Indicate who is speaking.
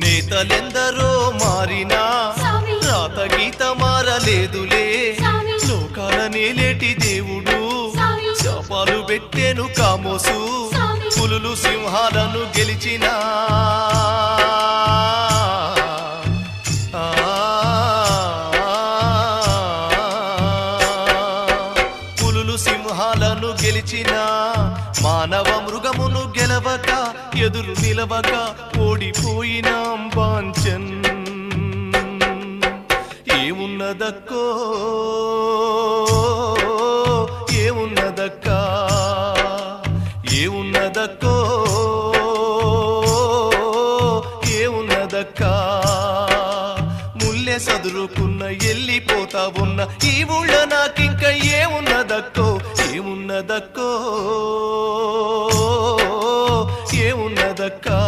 Speaker 1: నేతలెందరో మారినా రాత గీత మారలేదులే లోకాల నేలేటి దేవుడు శాపాలు పెట్టెను కామోసు పులులు సింహాలను గెలిచినా పులులు సింహాలను గెలిచిన మానవ మృగమును గెలవక ఎదురు నిలవక ఓడిపోయినాం బాంచన్ ఏమున్నదక్కో ఏమున్నదక్కా ఏమున్నదక్కో ఏమున్నదక్కా ముల్లె సదురుకున్న ఎల్లిపోతా ఉన్న ఈ ఊళ్ళో నాకింక ఏమున్నదక్కో ఏమున్నదక్కో ఏమున్నదక్కా